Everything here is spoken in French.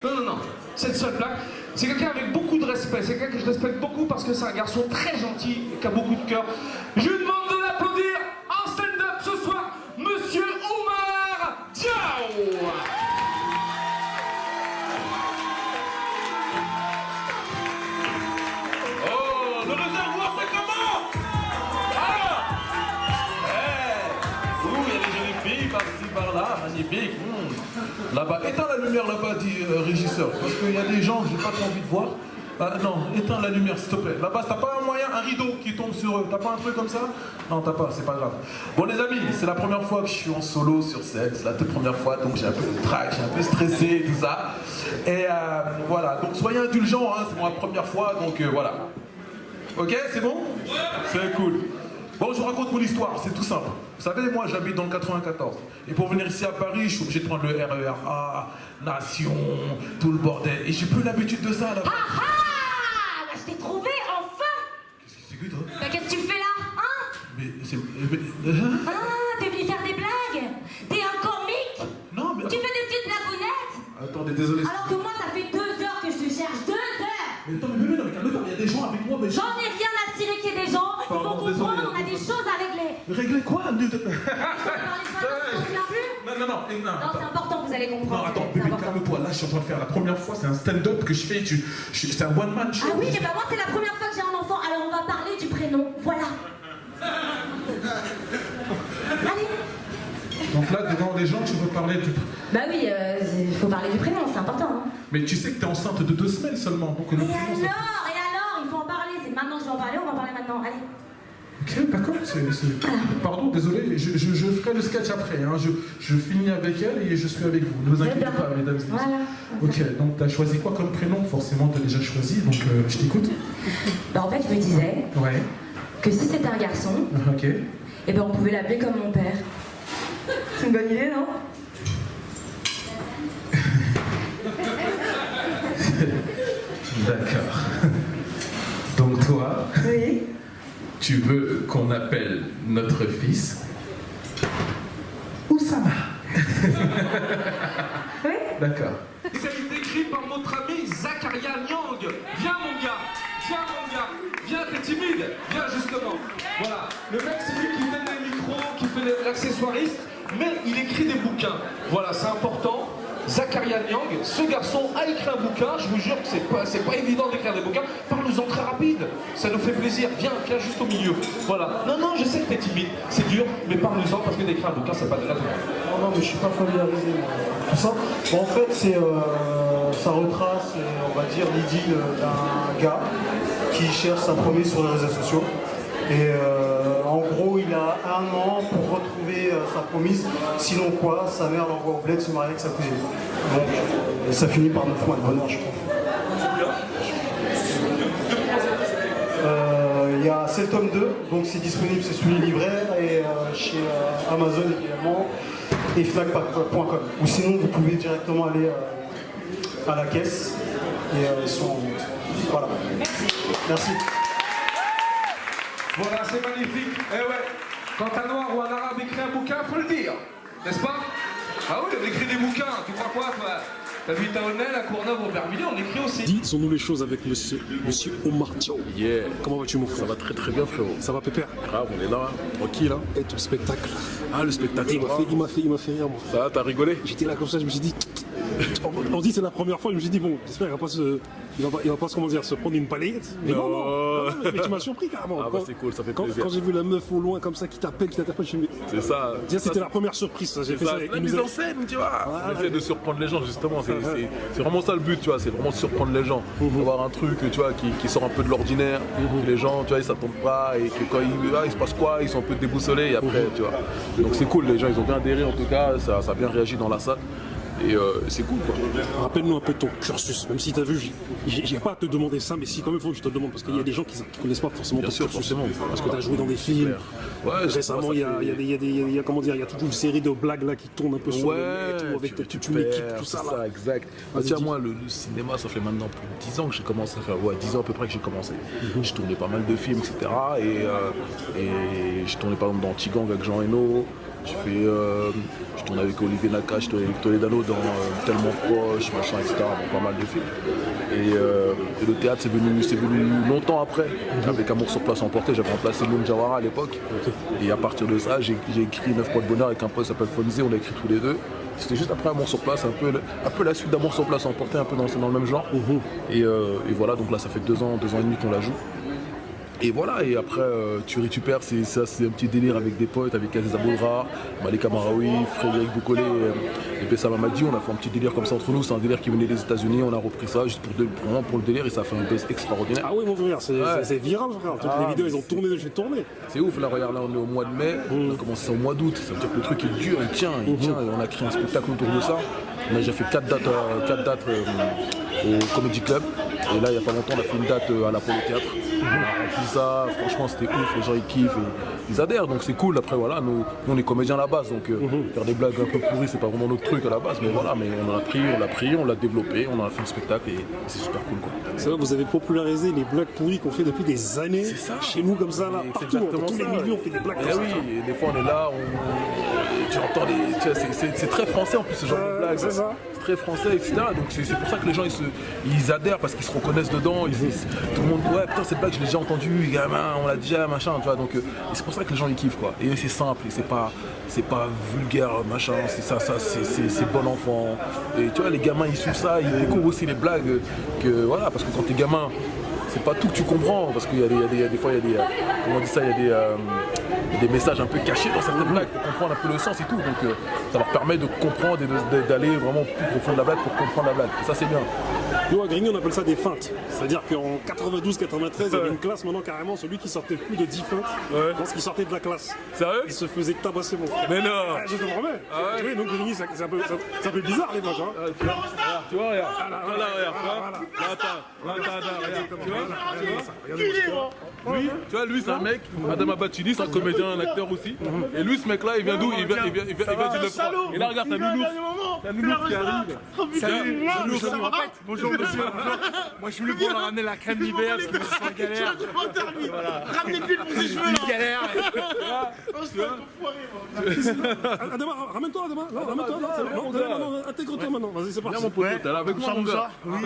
Non, non, non, cette seule plaque, c'est quelqu'un avec beaucoup de respect, c'est quelqu'un que je respecte beaucoup parce que c'est un garçon très gentil et qui a beaucoup de cœur. Je lui demande de l'applaudir en stand-up ce soir, Monsieur Oumar Diaw. Oh, le réservoir, c'est comment? Ouh, il y a des jolies filles par-ci, par-là, magnifique. Là-bas, éteins la lumière là-bas, dit régisseur, parce qu'il y a des gens que j'ai pas trop envie de voir. Non, éteins la lumière, s'il te plaît. Là-bas, t'as pas un moyen, un rideau qui tombe sur eux? T'as pas un truc comme ça? Non, t'as pas, c'est pas grave. Bon, les amis, c'est la première fois que je suis en solo sur scène. C'est la toute première fois, donc j'ai un peu de trac, j'ai un peu stressé et tout ça. Et voilà, donc soyez indulgents, hein, c'est ma première fois, donc voilà. Ok, c'est bon? C'est cool. Bon, je vous raconte mon histoire, c'est tout simple. Vous savez, moi, j'habite dans le 94. Et pour venir ici à Paris, je suis obligé de prendre le RER A, Nation, tout le bordel. Et j'ai plus l'habitude de ça, là. Ah ah! Bah, je t'ai trouvé, enfin! Qu'est-ce que c'est que toi? Bah, qu'est-ce que tu fais là, hein? Mais c'est... Ah, t'es venu faire des blagues? T'es un comique? Non, mais... Tu fais des petites blagounettes? Attendez, désolé. Alors que moi, ça fait 2 heures que je te cherche, 2 heures! Mais attends, mais non, mais calme-toi, il y a des gens avec moi, mais... J'en ai rien à cirer qu'il y ait des gens. Il faut Pardon, comprendre, désolé. on a des choses à régler. Régler quoi? Tu veux parler de ça, plus? Non, Non, c'est important, vous allez comprendre. Non, attends, c'est bébé, important. calme-toi. Là, je suis en train de faire la première fois, c'est un stand-up que je fais. C'est un one-man show. Ah oui, mais bah moi, c'est la première fois que j'ai un enfant, alors on va parler du prénom. Voilà. Allez. Donc là, devant les gens, tu veux parler du... Bah oui, il faut parler du prénom, c'est important. Hein. Mais tu sais que t'es enceinte de 2 semaines seulement. Donc le Et prénom, ça- alors, il faut en parler. C'est maintenant que je vais en parler, on va en parler maintenant. Allez. Ok, d'accord. Pardon, désolé, je ferai le sketch après. Hein. Je finis avec elle et je suis avec vous. Ne vous inquiétez pas, mesdames et messieurs. Voilà. Ok, donc t'as choisi quoi comme prénom? Forcément, t'as déjà choisi, donc je t'écoute. Bah en fait, je me disais Ouais, que si c'était un garçon, ok. eh ben on pouvait l'appeler comme mon père. C'est une bonne idée, non? D'accord. Donc toi, Oui. tu veux qu'on appelle notre fils Oussama? Oui. D'accord. Ça a été écrit par notre ami Zakaria Nyang. Viens mon gars, viens mon gars, viens, t'es timide, viens justement. Voilà, le mec c'est lui qui donne les micros, qui fait l'accessoiriste, mais il écrit des bouquins. Voilà, c'est important. Zakaria Nyang, ce garçon a écrit un bouquin, je vous jure que c'est pas évident d'écrire des bouquins. Parle-nous-en très rapide, ça nous fait plaisir. Viens juste au milieu. Voilà. Non, je sais que t'es timide, c'est dur, mais parle-nous-en parce que d'écrire un bouquin, c'est pas de la tout. Non, mais je suis pas familiarisé tout ça. Bon, en fait, ça retrace, on va dire, l'idylle d'un gars qui cherche sa promise sur les réseaux sociaux. Et en gros, il a 1 an pour retrouver sa promise. Sinon quoi, sa mère l'envoie au bled se marier avec sa cousine. Donc, ça finit par 9 mois de bonheur, je crois. Il y a c'est le tome 2, donc c'est disponible, c'est sous les libraires et chez Amazon évidemment et Fnac.com. Ou sinon vous pouvez directement aller à la caisse et ils sont en vente. Voilà. Merci. Voilà, c'est magnifique. Eh ouais, quand un noir ou un arabe écrit un bouquin, faut le dire, n'est-ce pas? Ah oui, on écrit des bouquins, tu crois quoi, toi? T'as vu Taonnel, à Courneuve, au Aubervilliers, on écrit aussi. Disons-nous les choses avec monsieur Oumar Diaw. Yeah. Comment vas-tu mon frère? Ça va très très bien frérot. Ça va pépère? Grave, on est là, tranquille hein. Et tout le spectacle. Ah le spectacle. Il m'a fait rire moi. Ça va, t'as rigolé? J'étais là comme ça, je me suis dit. On dit c'est la première fois, je me suis dit bon, j'espère qu'il va pas comment dire, se prendre une paillette. Mais non, mais tu m'as surpris carrément. Ah bah c'est cool, ça fait plaisir. Quand j'ai vu la meuf au loin comme ça qui t'appelle, je me suis dit, C'est ça. déjà c'était la première surprise, ça. J'ai fait ça. C'est la mise en scène, tu vois. On essaie de surprendre les gens justement. C'est vraiment ça le but, tu vois. C'est vraiment surprendre les gens. Avoir un truc, tu vois, qui sort un peu de l'ordinaire. Que les gens, tu vois, ils s'attendent pas et que quand il se passe quoi, ils sont un peu déboussolés et après, tu vois. Donc c'est cool, les gens ils ont bien adhéré en tout cas. Ça a bien réagi dans la salle. Et c'est cool quoi. Rappelle-nous un peu ton cursus, même si tu as vu, j'ai pas à te demander ça, mais si quand même il faut que je te demande, parce qu'il y a des gens qui connaissent pas forcément ton cursus. Forcément. Parce que tu as joué dans des films. Ouais, récemment, il y a comment dire, il y a toute une série de blagues là qui tournent un peu sur le net, ou avec toute une équipe, tout ça là. Exact. Tiens, moi, le cinéma, ça fait maintenant plus de 10 ans que j'ai commencé à faire. Ouais, 10 ans à peu près que j'ai commencé. J'ai tourné pas mal de films, etc. Et j'ai tourné par exemple dans Tigang avec Jean Reno. Je tourne avec Olivier Nakache, je tourne avec Toledano dans Tellement Proche, machin, etc. Bon, pas mal de films. Et le théâtre, c'est venu longtemps après, avec Amour sur place emporté. J'avais remplacé Moum Jawara à l'époque. Et à partir de ça, j'ai écrit 9 points de bonheur avec un pote qui s'appelle Fonzie, on l'a écrit tous les deux. C'était juste après Amour sur place, un peu la suite d'Amour sur place emporté, un peu dans le même genre. Et voilà, donc là ça fait 2 ans et demi qu'on la joue. Et voilà, et après tu récupères, c'est un petit délire avec des potes, avec Aziz Aboudra, Malika Maraoui, Frédéric Boucolé et Bessa Mamadi. On a fait un petit délire comme ça entre nous, c'est un délire qui venait des États-Unis, on a repris ça juste pour le délire et ça fait un buzz extraordinaire. Ah oui, mon frère, c'est viral, frère. Toutes les vidéos, elles ont tourné de chez tourné. C'est ouf, là, regarde, là, on est au mois de mai, on a commencé ça au mois d'août, ça veut dire que le truc il dure, il tient, et on a créé un spectacle autour de ça. On a déjà fait 4 dates au Comedy Club, et là, il n'y a pas longtemps, on a fait une date à l'Apollo Théâtre. On a rempli ça, franchement, c'était ouf, les gens ils kiffent, et ils adhèrent, donc c'est cool. Après, voilà, nous on est comédiens à la base, donc faire des blagues un peu pourries, c'est pas vraiment notre truc à la base, mais voilà, mais on l'a pris, on l'a développé, on a fait un spectacle, et c'est super cool, quoi. C'est vrai, vous avez popularisé les blagues pourries qu'on fait depuis des années. C'est ça. Chez nous, comme ça, là, Et partout, dans tous les milieux, on fait des blagues Eh comme ça. oui, et des fois on est là, tu entends c'est très français en plus ce genre de blague. C'est ça. C'est très français, etc. Donc c'est pour ça que les gens ils adhèrent parce qu'ils se reconnaissent dedans. Tout le monde, ouais putain cette blague je l'ai déjà entendue, gamin, on l'a déjà, machin, tu vois. Donc et c'est pour ça que les gens ils kiffent quoi. Et c'est simple, et c'est pas vulgaire, machin, c'est bon enfant. Et tu vois les gamins ils suivent ça, ils découvrent aussi les blagues que voilà, parce que quand t'es gamin, c'est pas tout que tu comprends, parce qu'il y a des fois, il y a des, comment on dit ça, il y a des messages un peu cachés dans certaines blagues pour comprendre un peu le sens et tout. Donc ça leur permet de comprendre et d'aller vraiment plus profond de la blague pour comprendre la blague. Et ça c'est bien. Nous à Grigny on appelle ça des feintes. C'est-à-dire qu'en 92-93, il y avait une classe, maintenant carrément, celui qui sortait plus de 10 feintes, lorsqu'il sortait de la classe, Sérieux? il se faisait tabasser mon frère. Mais non. Ah, je te promets. Oui, donc Grigny c'est un peu bizarre les l'époque. Hein. Tu vois, regarde. Voilà, regarde. Tu vois, lui c'est un mec, Madame Abatili, c'est un comédien, un acteur aussi. Et lui ce mec là, il vient d'où? Il vient du 9-3. Et là regarde, t'as Nounours qui arrive. Salut, bonjour monsieur. Moi je suis venu pour leur ramener la crème d'hiver parce que je suis en galère. Ramenez l'huile pour tes cheveux là. Galère. Adama, ramène-toi Adama. Non, ramène-toi. Non, intègre-toi maintenant. Vas-y, c'est parti. Viens mon pote, t'es là avec moi mon gars. Oui.